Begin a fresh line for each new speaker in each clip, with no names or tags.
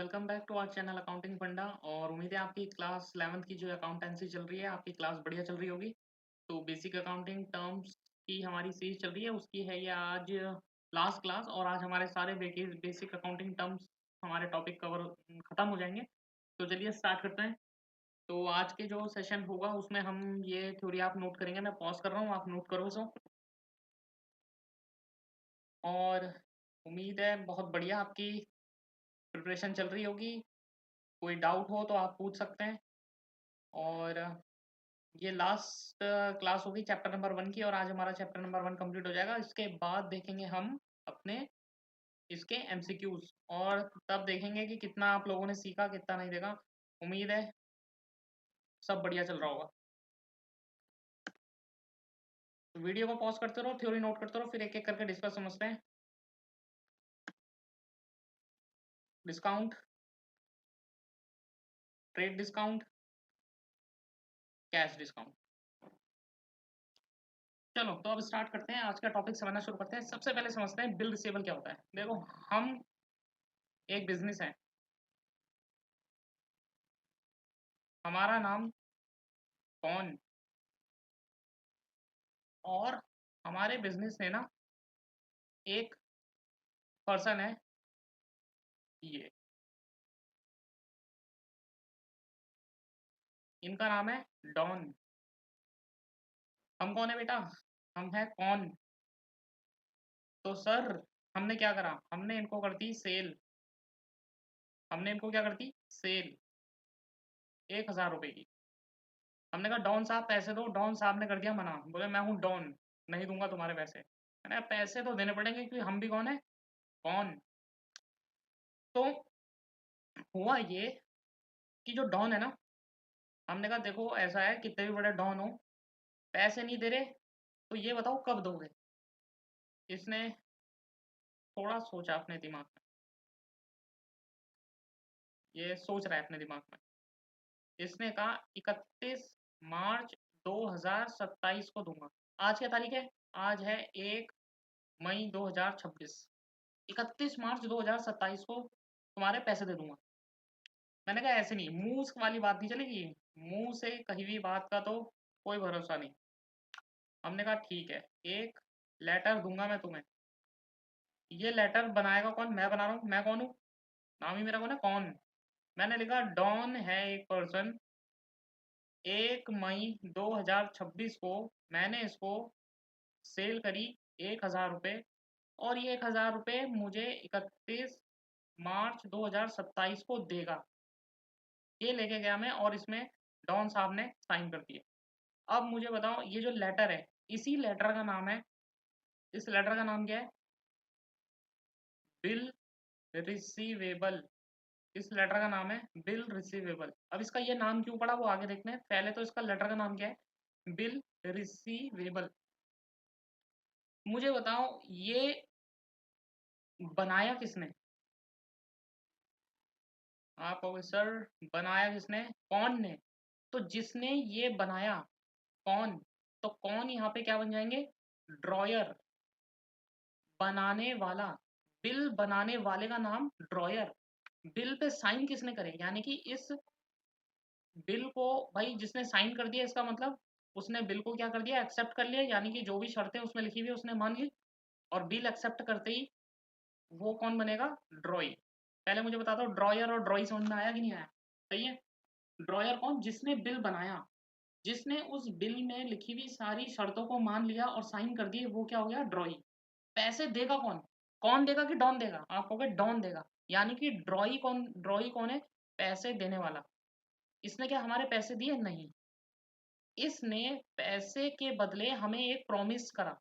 Welcome back to our channel accounting funda. और उम्मीद है आपकी क्लास 11th की जो अकाउंटेंसी चल रही है आपकी क्लास बढ़िया चल रही होगी। तो बेसिक अकाउंटिंग टर्म्स की हमारी सीरीज चल रही है, उसकी है ये आज लास्ट क्लास। और आज हमारे सारे बेसिक अकाउंटिंग टर्म्स हमारे टॉपिक कवर खत्म हो जाएंगे। तो चलिए स्टार्ट करते हैं। तो आज के जो सेशन होगा उसमें हम ये थ्योरी आप नोट करेंगे, मैं पॉज कर रहा हूँ, आप नोट करो सो। और उम्मीद है बहुत बढ़िया आपकी प्रिपरेशन चल रही होगी। कोई डाउट हो तो आप पूछ सकते हैं। और ये लास्ट क्लास होगी चैप्टर नंबर 1 की, और आज हमारा चैप्टर नंबर 1 कंप्लीट हो जाएगा। इसके बाद देखेंगे हम अपने इसके एमसीक्यूज, और तब देखेंगे कि कितना आप लोगों ने सीखा कितना नहीं देखा। उम्मीद है सब बढ़िया चल रहा होगा। तो वीडियो को पॉज करते रहो, थ्योरी नोट करते रहो, फिर एक एक करके डिस्कस समझते हैं। Discount, trade discount, cash discount. चलो तो अब स्टार्ट करते हैं, आज का टॉपिक समझना शुरू करते हैं। सबसे पहले समझते हैं बिल रिसीवेबल क्या होता है। देखो, हम एक बिजनेस है, हमारा नाम कौन, और हमारे बिजनेस में ना एक पर्सन है, ये इनका नाम है डॉन। हम कौन है बेटा? हम है कौन। तो सर हमने क्या करा, हमने इनको कर दी सेल। हमने इनको क्या कर दी? सेल 1,000 रुपए की। हमने कहा डॉन साहब पैसे दो। डॉन साहब ने कर दिया मना, बोले मैं हूँ डॉन, नहीं दूंगा तुम्हारे पैसे। मैंने कहा पैसे तो देने पड़ेंगे क्योंकि हम भी कौन है? कौन। तो हुआ ये कि जो डॉन है ना, हमने कहा देखो ऐसा है, कितने भी बड़े डॉन हो, पैसे नहीं दे रहे तो ये बताओ कब दोगे। इसने थोड़ा सोचा अपने दिमाग में, ये सोच रहा है अपने दिमाग में। इसने कहा 31 मार्च 2027 को दूंगा। आज क्या तारीख है? आज है 1 मई 2026। 31 मार्च 2027 को तुम्हारे पैसे दे दूंगा। मैंने कहा ऐसे नहीं, मुंह वाली बात नहीं चलेगी, मुंह से कही हुई बात का तो कोई भरोसा नहीं। हमने कहा ठीक है, एक लेटर दूंगा मैं तुम्हें। ये लेटर बनाएगा कौन? मैं बना रहा हूँ। मैं कौन हूँ? नाम ही मेरा कौन है? कौन। मैंने लिखा डॉन है एक पर्सन, 1 मई 2026 को मैंने इसको सेल करी 1,000 रुपये, और ये 1,000 रुपये मुझे 31 मार्च 2027 को देगा। ये लेके गया मैं, और इसमें डॉन साहब ने साइन कर दिए। अब मुझे बताओ, ये जो लेटर है, इसी लेटर का नाम है, इस लेटर का नाम क्या है? Bill receivable. इस लेटर का नाम है बिल रिसीवेबल। अब इसका ये नाम क्यों पड़ा वो आगे देखते हैं। पहले तो इसका लेटर का नाम क्या है? Bill receivable. मुझे बताओ ये बनाया किसने? आप कहोगे सर बनाया किसने? कौन ने? तो जिसने ये बनाया, कौन, तो कौन यहाँ पे क्या बन जाएंगे? ड्रॉयर, बनाने वाला। बिल बनाने वाले का नाम ड्रॉयर। बिल पे साइन किसने करे, यानी कि इस बिल को भाई जिसने साइन कर दिया, इसका मतलब उसने बिल को क्या कर दिया? एक्सेप्ट कर लिया, यानी कि जो भी शर्तें उसमें लिखी हुई है उसने मान ली। और बिल एक्सेप्ट करते ही वो कौन बनेगा? ड्रॉई। पहले मुझे बता दो, ड्रॉयर और ड्रॉई समझ में आया कि नहीं आया? सही है। ड्रॉयर कौन? जिसने बिल बनाया, जिसने उस बिल में लिखी हुई सारी शर्तों को मान लिया और साइन कर दिए, वो क्या हो गया? ड्रॉई। पैसे देगा कौन? कौन देगा कि डॉन देगा? आप कहोगे डॉन देगा, यानी कि ड्रॉई कौन? ड्रॉई कौन है? पैसे देने वाला। इसने क्या हमारे पैसे दिए? नहीं। इसने पैसे के बदले हमें एक प्रॉमिस करा।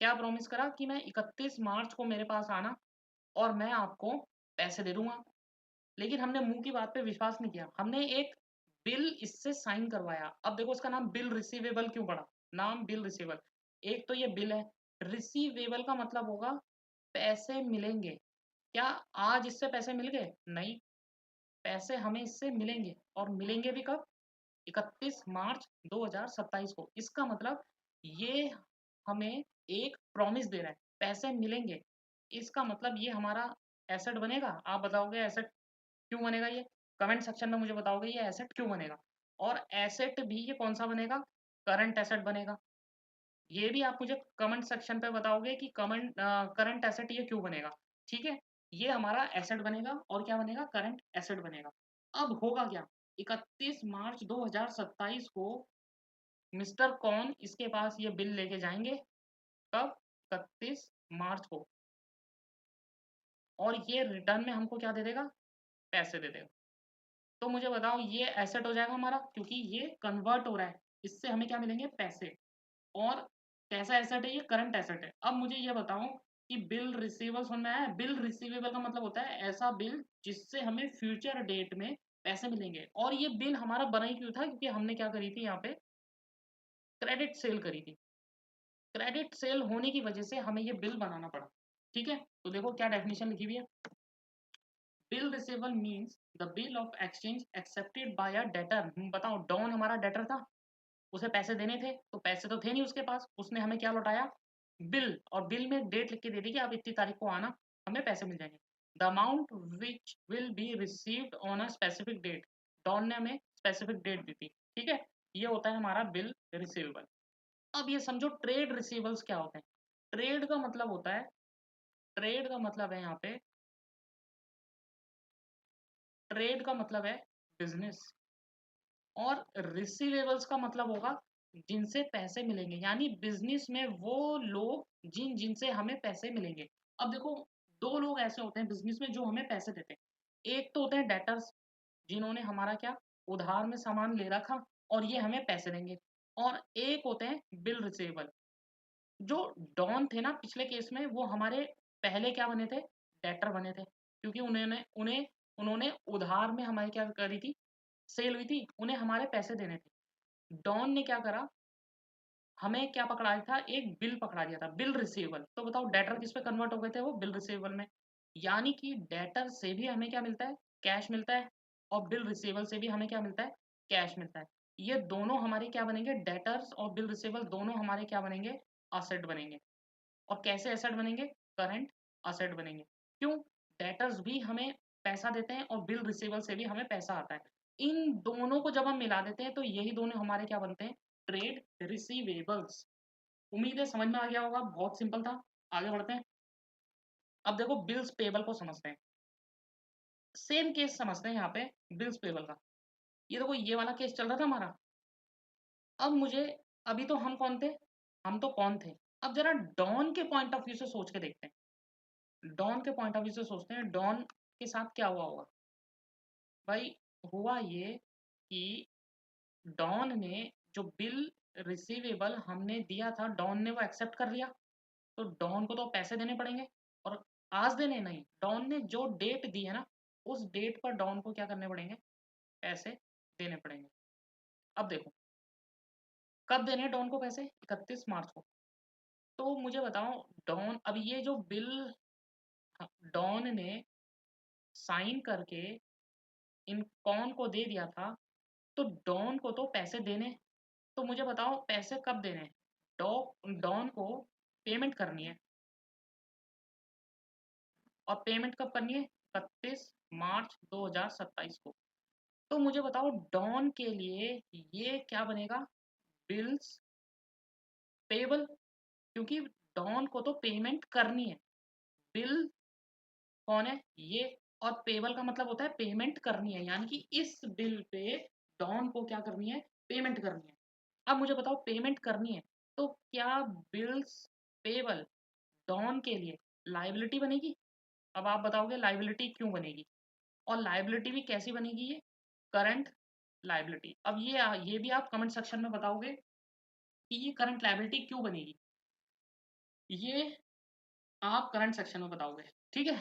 क्या प्रॉमिस करा? कि मैं 31 मार्च को मेरे पास आना और मैं आपको पैसे दे दूंगा। लेकिन हमने मुंह की बात पे विश्वास नहीं किया, हमने एक बिल इससे साइन करवाया। अब देखो इसका नाम बिल रिसीवेबल क्यों पड़ा? नाम बिल रिसीवेबल, एक तो ये बिल है। रिसीवेबल का मतलब होगा पैसे मिलेंगे। क्या आज इससे पैसे मिल गए? नहीं, पैसे हमें इससे मिलेंगे, और मिलेंगे भी कब? 31 मार्च 2027 को। इसका मतलब ये हमें एक प्रॉमिस दे रहा है, पैसे मिलेंगे। इसका मतलब ये हमारा एसेट बनेगा। आप बताओगे एसेट क्यों बनेगा ये? कमेंट सेक्शन में मुझे बताओगे ये एसेट क्यों बनेगा। और एसेट भी ये कौन सा बनेगा? करंट एसेट बनेगा। ये भी आप मुझे कमेंट सेक्शन पे बताओगे कि करंट एसेट ये क्यों बनेगा। ठीक है, ये हमारा एसेट बनेगा और क्या बनेगा? करंट एसेट बनेगा। अब होगा क्या? 31 मार्च 2027 को मिस्टर कौन इसके पास ये बिल लेके जाएंगे। कब? 31 मार्च को। और ये रिटर्न में हमको क्या दे देगा? पैसे दे देगा। तो मुझे बताओ ये एसेट हो जाएगा हमारा, क्योंकि ये कन्वर्ट हो रहा है, इससे हमें क्या मिलेंगे? पैसे। और कैसा एसेट है? ये करंट एसेट है। अब मुझे ये बताओ कि बिल रिसीवेबल समझ में आया? बिल रिसीवेबल का मतलब होता है ऐसा बिल जिससे हमें फ्यूचर डेट में पैसे मिलेंगे। और ये बिल हमारा बना ही क्यों था? क्योंकि हमने क्या करी थी? यहाँ पे क्रेडिट सेल करी थी। क्रेडिट सेल होने की वजह से हमें ये बिल बनाना पड़ा। ठीक है, तो देखो क्या डेफिनेशन लिखी हुई है। Bill receivable means the bill of exchange accepted bye a debtor. बताओ, डॉन हमारा डेटर था, उसे पैसे देने थे, तो पैसे तो थे नहीं उसके पास, उसने हमें क्या लौटाया? बिल। और बिल में डेट लिख के दे दी कि आप इतनी तारीख को आना, हमें पैसे मिल जाएंगे। The amount which will be received on a specific date. Don ने हमें स्पेसिफिक डेट दी थी। ठीक है, ये होता है हमारा बिल रिसीवेबल। अब ये समझो ट्रेड रिसीवेबल्स क्या होते हैं। ट्रेड का मतलब होता है, ट्रेड का मतलब है यहाँ पे, ट्रेड का मतलब है बिजनेस। और रिसीवेबल्स का मतलब होगा जिनसे पैसे मिलेंगे, यानी बिजनेस में वो लोग जिनसे हमें पैसे मिलेंगे। अब देखो, दो लोग ऐसे होते हैं बिजनेस में जो हमें पैसे देते हैं। एक तो होते हैं डेटर्स, जिन्होंने हमारा क्या? उधार में सामान ले रखा और ये हमें पैसे देंगे। और एक होते हैं बिल रिसीवेबल। जो डॉन थे ना पिछले केस में, वो हमारे पहले क्या बने थे? डेटर बने थे, क्योंकि उन्होंने उन्हें उन्होंने उधार में हमारी क्या करी थी? सेल हुई थी, उन्हें हमारे पैसे देने थे। डॉन ने क्या करा? हमें क्या पकड़ाया था? एक बिल पकड़ा दिया था, बिल रिसीवेबल। तो बताओ डेटर किस पे कन्वर्ट हो गए थे? वो बिल रिसीवेबल में। यानी कि डेटर से भी हमें क्या मिलता है? कैश मिलता है। और बिल रिसीवेबल से भी हमें क्या मिलता है? कैश मिलता है। ये दोनों हमारे क्या बनेंगे? डेटर्स और बिल रिसीवेबल दोनों हमारे क्या बनेंगे? असेट बनेंगे। और कैसे एसेट बनेंगे? करंट असेट बनेंगे। क्यों? डेटर्स भी हमें पैसा देते हैं और बिल रिसीवेबल से भी हमें पैसा आता है। इन दोनों को जब हम मिला देते हैं तो यही दोनों हमारे क्या बनते हैं? Trade receivables. उम्मीद है समझ में आ गया होगा, बहुत सिंपल था। आगे बढ़ते हैं। अब देखो बिल्स पेबल को समझते हैं। सेम केस समझते हैं यहाँ पे बिल्स पेबल का। ये देखो ये वाला केस चल रहा था हमारा। अब मुझे, अभी तो हम कौन थे? हम तो कौन थे? अब जरा डॉन के पॉइंट ऑफ व्यू से सोच के देखते हैं। डॉन के पॉइंट ऑफ व्यू से सोचते हैं, डॉन के साथ क्या हुआ होगा। भाई, हुआ ये कि डॉन ने जो बिल रिसीवेबल हमने दिया था, डॉन ने वो एक्सेप्ट कर लिया। तो डॉन को तो पैसे देने पड़ेंगे। और आज देने नहीं, डॉन ने जो डेट दी है ना, उस डेट पर डॉन को क्या करने पड़ेंगे? पैसे देने पड़ेंगे। अब देखो, कब देने हैं डॉन को पैसे? 31 मार्च को। तो मुझे बताओ, डॉन, अब ये जो बिल डॉन ने साइन करके इन कौन को दे दिया था, तो डॉन को तो पैसे देने। तो मुझे बताओ पैसे कब देने हैं? डॉन को पेमेंट करनी है। और पेमेंट कब करनी है? 31 मार्च 2027 को। तो मुझे बताओ डॉन के लिए ये क्या बनेगा? बिल्स पेबल, क्योंकि डॉन को तो पेमेंट करनी है। बिल कौन है? ये। और पेबल का मतलब होता है पेमेंट करनी है, यानी कि इस बिल पे डॉन को क्या करनी है? पेमेंट करनी है। अब मुझे बताओ पेमेंट करनी है, तो क्या बिल्स पेबल डॉन के लिए लाइबिलिटी बनेगी? अब आप बताओगे लाइबिलिटी क्यों बनेगी? और लाइबिलिटी भी कैसी बनेगी? ये करंट लाइबिलिटी। अब ये भी आप कमेंट सेक्शन में बताओगे कि ये करंट लाइबिलिटी क्यों बनेगी। ये आप करंट सेक्शन में बताओगे। ठीक है,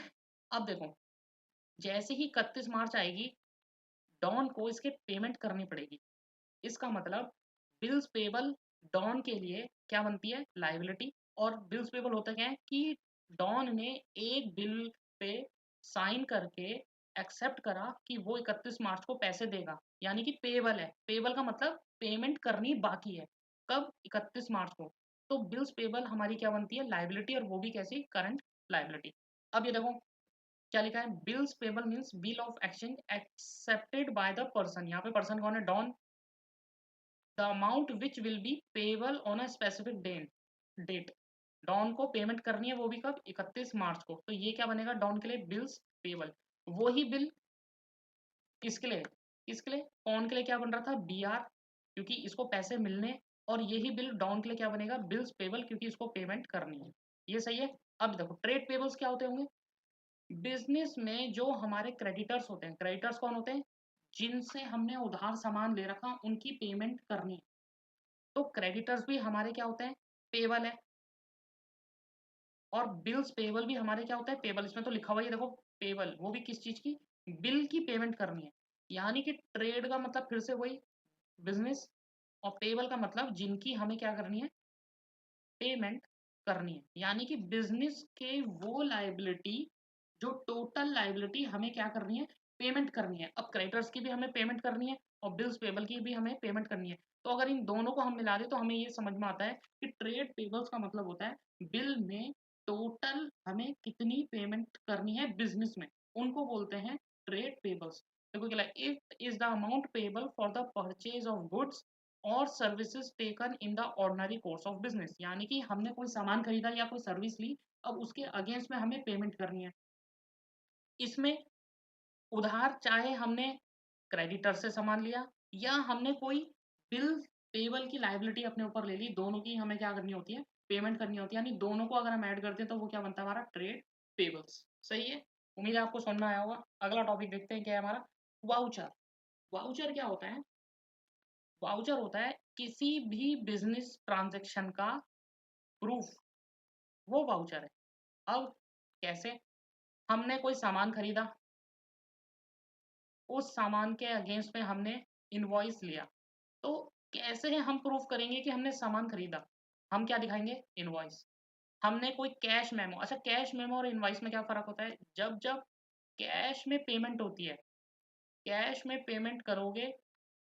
अब देखो, जैसे ही 31 मार्च आएगी, डॉन को इसके पेमेंट करनी पड़ेगी। इसका मतलब बिल्स पेबल डॉन के लिए क्या बनती है? लाइबिलिटी। और बिल्स पेबल होता क्या है कि डॉन ने एक बिल पे साइन करके एक्सेप्ट करा कि वो 31 मार्च को पैसे देगा, यानी कि पेबल है। पेबल का मतलब पेमेंट करनी बाकी है। कब? 31 मार्च को। तो बिल्स पेबल हमारी क्या बनती है? लाइबिलिटी। और वो भी कैसी? Current liability. अब ये देखो, क्या लिखा है, bills payable means bill of exchange accepted by the person. यहाँ पे पर्सन कौन है, Don. The amount which will be payable on a specific date, Don को पेमेंट करनी है, वो भी कब, 31 मार्च को। तो ये क्या बनेगा डॉन के लिए, बिल्स पेबल। वही बिल इसके लिए, इसके लिए कौन के लिए क्या बन रहा था, बी आर, क्योंकि इसको पैसे मिलने, और यही बिल डॉन के लिए क्या बनेगा, बिल्स पेबल, क्योंकि इसको पेमेंट करनी है। ये सही है। अब देखो ट्रेड पेबल्स क्या होते होंगे, बिजनेस में जो हमारे क्रेडिटर्स होते हैं, क्रेडिटर्स कौन होते हैं, जिनसे हमने उधार सामान ले रखा उनकी पेमेंट करनी है। तो क्रेडिटर्स भी हमारे क्या होते हैं, पेबल है, और बिल्स पेबल भी हमारे क्या होता है, पेबल। इसमें तो लिखा हुआ है देखो, पेबल, वो भी किस चीज की, बिल की पेमेंट करनी है। यानी कि ट्रेड का मतलब फिर से वही, बिजनेस, और पेबल का मतलब जिनकी हमें क्या करनी है, पेमेंट करनी है। यानी कि बिजनेस के वो लाइबिलिटी, जो टोटल लाइबिलिटी हमें क्या करनी है, पेमेंट करनी है। अब क्रेडिटर्स की भी हमें पेमेंट करनी है, और बिल्स पेबल की भी हमें पेमेंट करनी है। तो अगर इन दोनों को हम मिला दें तो हमें ये समझ में आता है कि ट्रेड पेबल्स का मतलब होता है बिल में टोटल हमें कितनी पेमेंट करनी है बिजनेस में, उनको बोलते हैं ट्रेड पेबल्स। देखो क्या, it is the amount payable for the purchase of goods और services taken in the ordinary course of business. यानी कि हमने कोई सामान खरीदा या कोई सर्विस ली, अब उसके अगेंस्ट में हमें पेमेंट करनी है। इसमें उधार चाहे हमने क्रेडिटर से सामान लिया, या हमने कोई बिल पेबल की लाइबिलिटी अपने ऊपर ले ली, दोनों की हमें क्या करनी होती है, पेमेंट करनी होती है। यानी दोनों को अगर हम ऐड करते हैं तो वो क्या बनता है, हमारा ट्रेड पेबल्स। सही है, उम्मीद है आपको समझ में आया होगा। अगला टॉपिक देखते हैं क्या है हमारा, वाउचर। वाउचर क्या होता है, वाउचर होता है किसी भी बिजनेस ट्रांजैक्शन का प्रूफ, वो वाउचर है। अब कैसे, हमने कोई सामान खरीदा, उस सामान के अगेंस्ट में हमने इनवॉइस लिया, तो कैसे हम प्रूफ करेंगे कि हमने सामान खरीदा, हम क्या दिखाएंगे, इनवॉइस। हमने कोई कैश मेमो, अच्छा कैश मेमो और इनवॉइस में क्या फर्क होता है, जब जब कैश में पेमेंट होती है, कैश में पेमेंट करोगे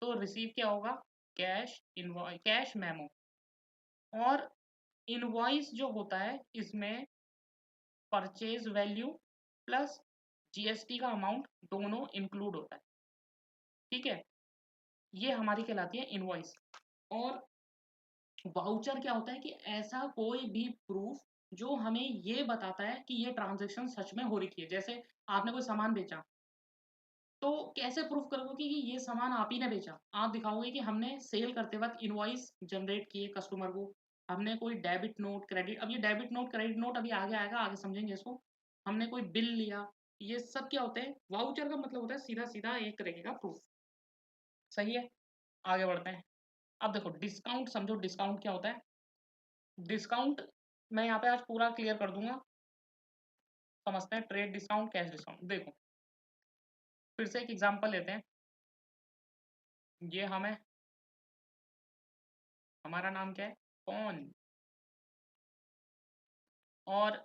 तो रिसीव क्या होगा, कैश इनवॉइस, कैश मेमो। और इनवॉइस जो होता है इसमें परचेज वैल्यू प्लस जीएसटी का अमाउंट दोनों इंक्लूड होता है। ठीक है, ये हमारी कहलाती है इनवॉइस। और वाउचर क्या होता है कि ऐसा कोई भी प्रूफ जो हमें ये बताता है कि ये ट्रांजैक्शन सच में हो रही है। जैसे आपने कोई सामान बेचा, तो कैसे प्रूफ करोगे कि ये सामान आप ही ने बेचा, आप दिखाओगे कि हमने सेल करते वक्त इनवॉइस जनरेट किए कस्टमर को, हमने कोई डेबिट नोट क्रेडिट, अब ये डेबिट नोट क्रेडिट नोट अभी आगे आएगा, आगे समझेंगे इसको, हमने कोई बिल लिया, ये सब क्या होते हैं, वाउचर का मतलब होता है सीधा सीधा एक तरीके का प्रूफ। सही है, आगे बढ़ते हैं। अब देखो डिस्काउंट समझो, डिस्काउंट क्या होता है, डिस्काउंट मैं यहाँ पे आज पूरा क्लियर कर दूंगा, समझते हैं ट्रेड डिस्काउंट कैश डिस्काउंट। देखो फिर से एक एग्जांपल लेते हैं, ये हमें, हमारा नाम क्या है, कौन, और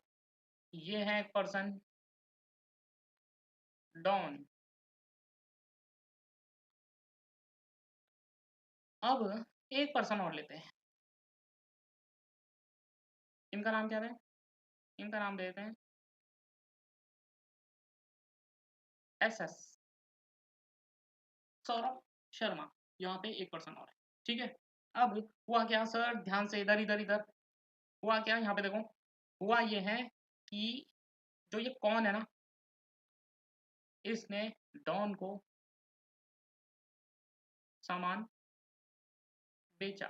ये है एक पर्सन, डॉन। अब एक पर्सन और लेते हैं, इनका नाम क्या है, इनका नाम देते हैं एस एस, सौरभ शर्मा। यहाँ पे एक पर्सन और है। ठीक है, अब हुआ क्या सर, ध्यान से इधर इधर इधर, हुआ क्या यहाँ पे देखो, हुआ ये है कि जो ये कौन है ना, इसने डॉन को सामान बेचा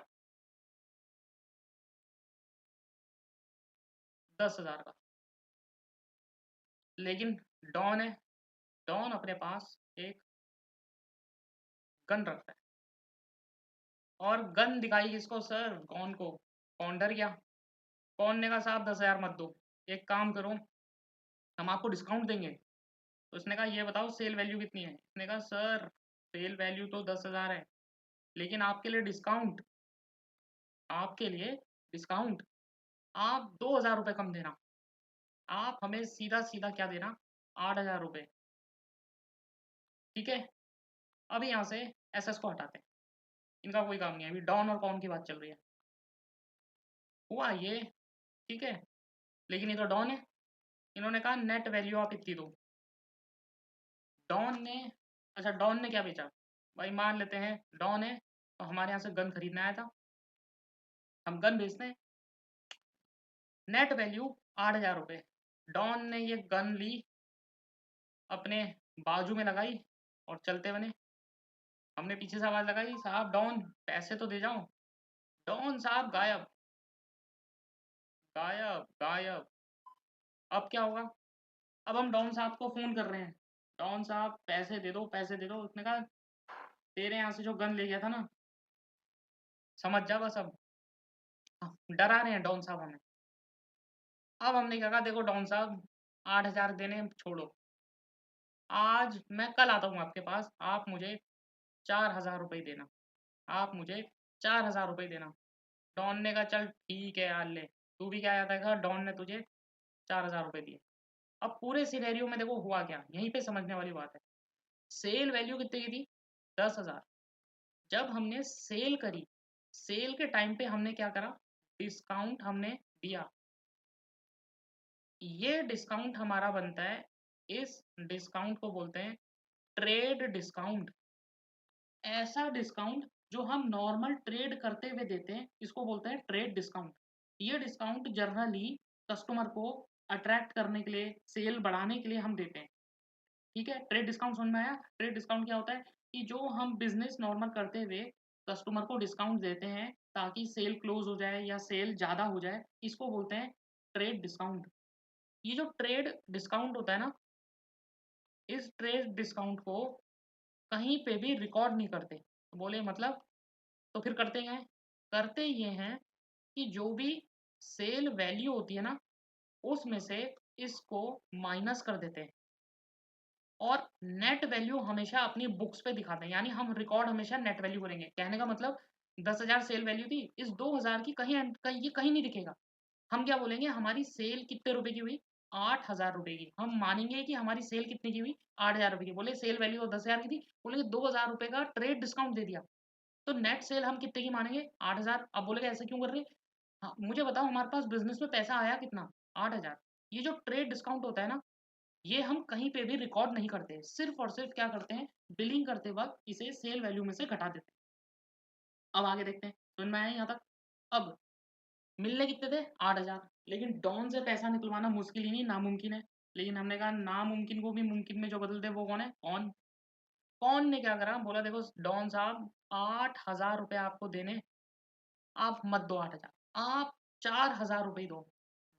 10,000 का। लेकिन डॉन है, डॉन अपने पास एक गन रखता है, और गन दिखाई किसको, सर कौन को, कौन डर गया, कौन ने कहा साहब 10,000 मत दो, एक काम करो हम आपको डिस्काउंट देंगे। तो उसने कहा ये बताओ सेल वैल्यू कितनी है, उसने कहा सर सेल वैल्यू तो 10,000 है, लेकिन आपके लिए डिस्काउंट, आपके लिए डिस्काउंट, आप 2,000 रुपये कम देना, आप हमें सीधा सीधा क्या देना, 8,000 रुपये। ठीक है, अभी यहाँ से एस एस को हटाते हैं, इनका कोई काम नहीं है, अभी डॉन और कौन की बात चल रही है। हुआ ये, ठीक है, लेकिन ये तो डॉन है, इन्होंने कहा नेट वैल्यू आप इतनी दो, डॉन ने, अच्छा डॉन ने क्या बेचा भाई, मान लेते हैं डॉन है तो हमारे यहाँ से गन खरीदने आया था, हम गन बेचते हैं, नेट वैल्यू 8,000 रुपये। डॉन ने ये गन ली, अपने बाजू में लगाई और चलते बने। हमने पीछे से आवाज लगाई, साहब डॉन पैसे तो दे जाओ। डॉन साहब गायब, गायब गायब। अब क्या होगा, अब हम डॉन साहब को फोन कर रहे हैं, डॉन साहब पैसे दे दो पैसे दे दो। उसने कहा तेरे यहाँ से जो गन ले गया था ना, समझ जा बस अब। डरा रहे हैं डॉन साहब हमें। अब हमने क्या कहा, देखो डॉन साहब 8,000 देने छोड़ो, आज मैं कल आता हूँ आपके पास, आप मुझे 4,000 रुपये देना, आप मुझे 4,000 रुपये देना। डॉन ने कहा चल ठीक है यार ले, तू भी क्या आता है, डॉन ने तुझे 4,000 रुपये दिए। अब पूरे सिनेरियो में देखो हुआ क्या, यहीं पे समझने वाली बात है। सेल वैल्यू कितने की थी, 10,000। जब हमने सेल करी, सेल के टाइम पे हमने क्या करा, डिस्काउंट हमने दिया। ये डिस्काउंट हमारा बनता है, इस डिस्काउंट को बोलते हैं ट्रेड डिस्काउंट। ऐसा डिस्काउंट जो हम नॉर्मल ट्रेड करते हुए देते हैं, इसको बोलते हैं ट्रेड डिस्काउंट। ये डिस्काउंट जनरली कस्टमर को अट्रैक्ट करने के लिए, सेल बढ़ाने के लिए हम देते हैं। ठीक है, ट्रेड डिस्काउंट समझ में आया। ट्रेड डिस्काउंट क्या होता है कि जो हम बिजनेस नॉर्मल करते हुए कस्टमर को डिस्काउंट देते हैं ताकि सेल क्लोज हो जाए या सेल ज़्यादा हो जाए, इसको बोलते हैं ट्रेड डिस्काउंट। ये जो ट्रेड डिस्काउंट होता है ना, इस ट्रेड डिस्काउंट को कहीं पे भी रिकॉर्ड नहीं करते। तो बोले मतलब, तो फिर करते क्या है, करते ये हैं कि जो भी सेल वैल्यू होती है ना, उसमें से इसको माइनस कर देते हैं और नेट वैल्यू हमेशा अपनी बुक्स पे दिखाते हैं। यानी हम रिकॉर्ड हमेशा नेट वैल्यू करेंगे। कहने का मतलब 10,000 सेल वैल्यू थी, इस 2,000 की कहीं ये कहीं नहीं दिखेगा। हम क्या बोलेंगे, हमारी सेल कितने रुपए की हुई, 8,000 रुपए की। हम मानेंगे कि हमारी सेल कितने की हुई, 8,000 रुपए की। बोले सेल वैल्यू 10,000 की थी, बोलेंगे 2,000 रुपए का ट्रेड डिस्काउंट दे दिया, तो नेट सेल हम कितने की मानेंगे, 8,000। अब बोलेगा ऐसे क्यों कर रहे हैं, हाँ, मुझे बताओ हमारे पास बिजनेस में पैसा आया कितना, 8,000। ये जो ट्रेड डिस्काउंट होता है ना, ये हम कहीं पे भी रिकॉर्ड नहीं करते, सिर्फ और सिर्फ क्या करते हैं, बिलिंग करते वक्त इसे सेल वैल्यू में से घटा देते हैं। अब आगे देखते हैं, समझ में आया यहाँ तक। अब मिलने कितने थे, 8,000। लेकिन डॉन से पैसा निकलवाना मुश्किल ही नहीं, नामुमकिन है। लेकिन हमने कहा नामुमकिन को भी मुमकिन में जो बदल दे वो कौन है, कौन। कौन ने क्या करा, बोला देखो डॉन साहब 8,000 रुपये आपको देने, आप मत दो 8,000, आप 4,000 रुपये दो।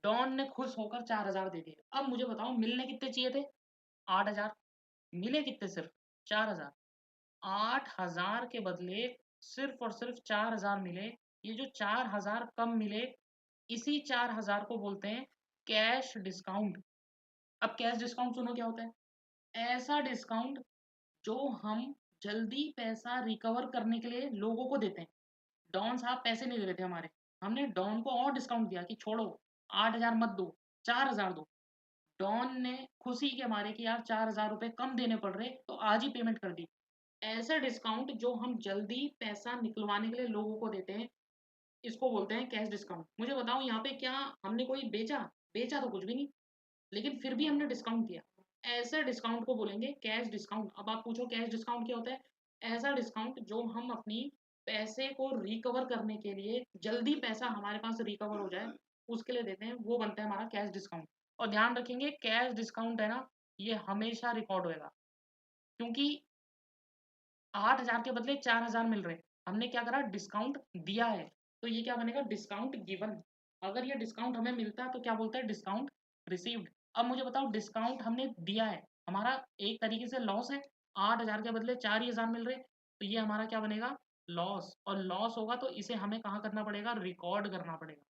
डॉन ने खुश होकर 4,000 दे दिए। अब मुझे बताओ मिलने कितने चाहिए थे, 8,000, मिले कितने, सिर्फ 4,000। 8,000 के बदले सिर्फ और सिर्फ 4,000 मिले। ये जो 4,000 कम मिले, इसी 4,000 को बोलते हैं कैश डिस्काउंट। अब कैश डिस्काउंट सुनो क्या होता है, ऐसा डिस्काउंट जो हम जल्दी पैसा रिकवर करने के लिए लोगों को देते हैं। डॉन साहब पैसे नहीं दे रहे थे हमारे, हमने डॉन को और डिस्काउंट दिया कि छोड़ो 8,000 मत दो, 4,000 दो। डॉन ने खुशी के मारे कि यार 4,000 रुपये कम देने पड़ रहे तो आज ही पेमेंट कर दी। ऐसा डिस्काउंट जो हम जल्दी पैसा निकलवाने के लिए लोगों को देते हैं, इसको बोलते हैं कैश डिस्काउंट। मुझे बताओ यहाँ पे क्या हमने कोई बेचा, बेचा तो कुछ भी नहीं, लेकिन फिर भी हमने डिस्काउंट दिया। ऐसे डिस्काउंट को बोलेंगे कैश डिस्काउंट। अब आप पूछो कैश डिस्काउंट क्या होता है, ऐसा डिस्काउंट जो हम अपनी पैसे को रिकवर करने के लिए, जल्दी पैसा हमारे पास रिकवर हो जाए उसके लिए देते हैं, वो बनता है हमारा कैश डिस्काउंट। और ध्यान रखेंगे कैश डिस्काउंट है ना, ये हमेशा रिकॉर्ड होएगा, क्योंकि 8,000 के बदले 4,000 मिल रहे, हमने क्या करा, डिस्काउंट दिया है, तो ये क्या बनेगा, डिस्काउंट गिवन। अगर ये डिस्काउंट हमें मिलता है तो क्या बोलते हैं, डिस्काउंट रिसीव्ड। अब मुझे बताओ डिस्काउंट हमने दिया है, हमारा एक तरीके से लॉस है, 8,000 के बदले 4,000 मिल रहे, तो ये हमारा क्या बनेगा, लॉस। और लॉस होगा तो इसे हमें कहाँ करना पड़ेगा, रिकॉर्ड करना पड़ेगा।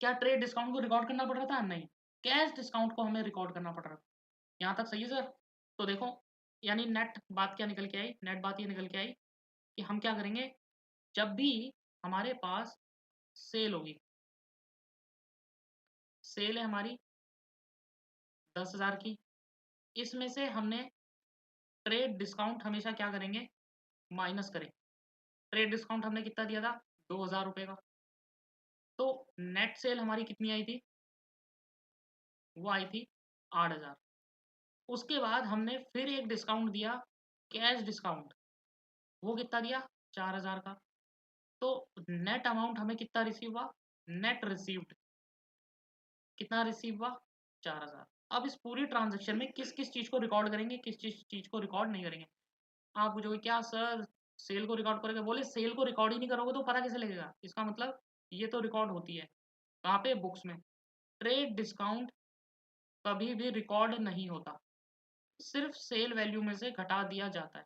क्या ट्रेड डिस्काउंट को रिकॉर्ड करना पड़ रहा था, नहीं, कैश डिस्काउंट को हमें रिकॉर्ड करना पड़ रहा था। यहाँ तक सही है सर। तो देखो, यानी नेट बात क्या निकल के आई, नेट बात ये निकल के आई कि हम क्या करेंगे, जब भी हमारे पास सेल होगी, सेल है हमारी 10,000 की, इसमें से हमने ट्रेड डिस्काउंट हमेशा क्या करेंगे, माइनस करें। ट्रेड डिस्काउंट हमने कितना दिया था, 2,000 रुपये का। तो नेट सेल हमारी कितनी आई थी, वो आई थी 8,000। उसके बाद हमने फिर एक डिस्काउंट दिया, कैश डिस्काउंट, वो कितना दिया 4000 का। तो नेट अमाउंट हमें कितना रिसीव हुआ, नेट रिसीव्ड कितना रिसीव हुआ 4000। अब इस पूरी ट्रांजेक्शन में किस किस चीज़ को रिकॉर्ड करेंगे, किस चीज़ को रिकॉर्ड नहीं करेंगे। आप पूछोगे क्या सर सेल को रिकॉर्ड करोगे, बोले सेल को रिकॉर्ड ही नहीं करोगे तो पता कैसे लगेगा। इसका मतलब ये तो रिकॉर्ड होती है कहाँ पे, बुक्स में। ट्रेड डिस्काउंट कभी भी रिकॉर्ड नहीं होता, सिर्फ सेल वैल्यू में से घटा दिया जाता है।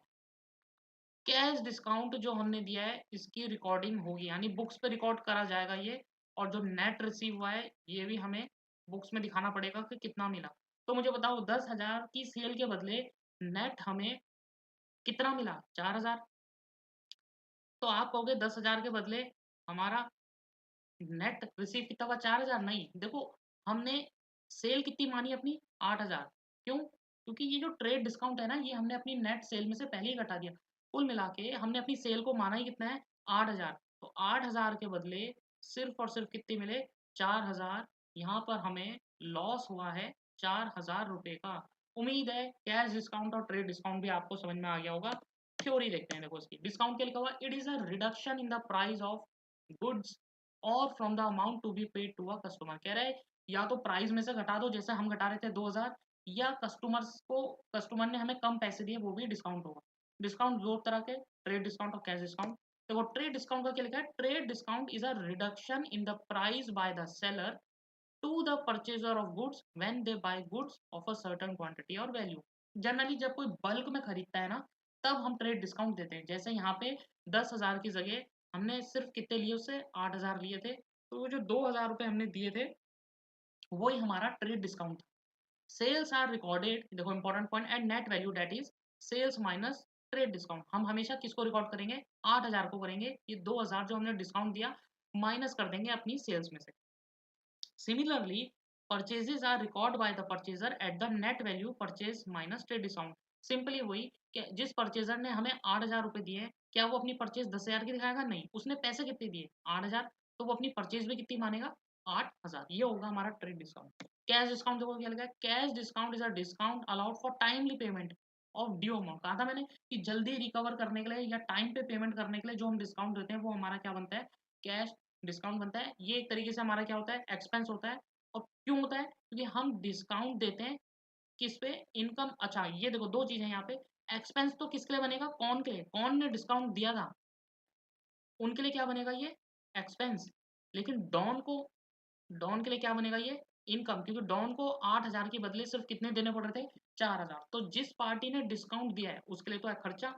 कैश डिस्काउंट जो हमने दिया है इसकी रिकॉर्डिंग होगी, यानी बुक्स पे रिकॉर्ड करा जाएगा ये, और जो नेट रिसीव हुआ है ये भी हमें बुक्स में दिखाना पड़ेगा कि कितना मिला। तो मुझे बताओ 10,000 की सेल के बदले नेट हमें कितना मिला 4000। तो आप कहोगे 10,000 के बदले हमारा नेट रिसीव कितना हुआ 4000, नहीं देखो हमने सेल कितनी मानी अपनी 8000। क्यों, क्योंकि ये जो ट्रेड डिस्काउंट है ना ये हमने अपनी नेट सेल में से पहले ही घटा दिया। कुल मिला के हमने अपनी सेल को माना ही कितना है 8000। तो 8000 के बदले सिर्फ और सिर्फ कितने मिले 4000। यहाँ पर हमें लॉस हुआ है 4000 रुपए का। उम्मीद है कैश डिस्काउंट और ट्रेड डिस्काउंट भी आपको समझ में आ गया होगा। थ्योरी देखते हैं, देखो इसकी। डिस्काउंट क्या लिखा हुआ, it is a reduction in the price of goods और from the amount to be paid to a customer. कह रहे हैं या तो प्राइस में से घटा दो जैसे हम घटा रहे थे 2000, या कस्टमर ने हमें कम पैसे दिए वो भी डिस्काउंट होगा। डिस्काउंट दो तरह के, ट्रेड डिस्काउंट और कैश डिस्काउंट। देखो ट्रेड डिस्काउंट का क्या लिखा है, trade discount is a reduction in the price by the seller to the purchaser of goods when they buy goods of a certain quantity और वैल्यू। जनरली जब कोई bulk में खरीदता है ना तब हम ट्रेड डिस्काउंट देते हैं। जैसे यहाँ पे 10,000 की जगह हमने सिर्फ कितने लिए, उससे 8,000 लिए थे, तो वो जो 2,000 रुपये हमने दिए थे वही हमारा ट्रेड डिस्काउंट था। सेल्स आर रिकॉर्डेड, देखो important point, at net value that is sales minus trade discount. हम हमेशा किसको रिकॉर्ड करेंगे 8,000 को करेंगे, ये 2,000 जो हमने डिस्काउंट दिया माइनस कर देंगे अपनी सेल्स में से। Similarly, purchases are recorded by the purchaser at the net value purchase minus trade discount. Simply वही कि जिस परचेजर ने हमें 8,000 रुपए दिए क्या वो अपनी परचेज 10,000 की दिखाएगा, नहीं, उसने पैसे कितने दिए 8,000, तो वो अपनी परचेज भी कितनी मानेगा 8,000। ये होगा हमारा ट्रेड डिस्काउंट। कैश डिस्काउंट देखो क्या लगा, cash discount is a discount allowed for timely payment of due amount. कहा था मैंने कि जल्दी रिकवर करने के लिए या टाइम पे पेमेंट करने के लिए जो हम डिस्काउंट देते हैं वो हमारा क्या बनता है, कैश डिस्काउंट बनता है। ये एक तरीके से हमारा क्या होता है, एक्सपेंस होता है। और क्यों होता है, क्योंकि हम डिस्काउंट देते हैं किस पे, इनकम। अच्छा ये देखो दो चीजें यहाँ पे, एक्सपेंस तो किसके लिए बनेगा, कौन के लिए, कौन ने डिस्काउंट दिया था उनके लिए क्या बनेगा ये एक्सपेंस। लेकिन डॉन के लिए क्या बनेगा ये इनकम, क्योंकि डॉन को 8,000 के बदले सिर्फ कितने देने पड़ रहे थे 4,000। तो जिस पार्टी ने डिस्काउंट दिया है उसके लिए तो है खर्चा,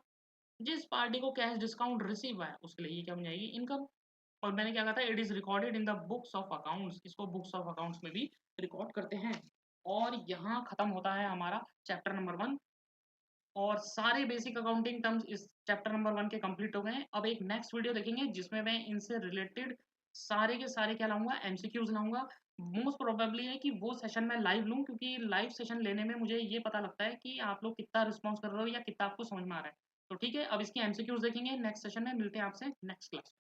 जिस पार्टी को कैश डिस्काउंट रिसीव हुआ है उसके लिए ये क्या बन जाएगी इनकम। और मैंने क्या कहा था, it is recorded in the books of accounts, इसको बुक्स ऑफ अकाउंट्स में भी रिकॉर्ड करते हैं। और यहाँ खत्म होता है हमारा चैप्टर नंबर 1, और सारे बेसिक अकाउंटिंग टर्म्स इस चैप्टर नंबर 1 के कंप्लीट हो गए हैं। अब एक नेक्स्ट वीडियो देखेंगे जिसमें मैं इनसे रिलेटेड सारे के सारे क्या लाऊंगा, एमसीक्यूज लाऊंगा। मोस्ट प्रोबेबली है कि वो सेशन मैं लाइव लूँ, क्योंकि लाइव सेशन लेने में मुझे ये पता लगता है कि आप लोग कितना रिस्पॉन्स कर रहे हो या कितना आपको समझ में आ रहा है। तो ठीक है, अब इसकी एमसीक्यूज देखेंगे नेक्स्ट सेशन में। मिलते हैं आपसे नेक्स्ट क्लास।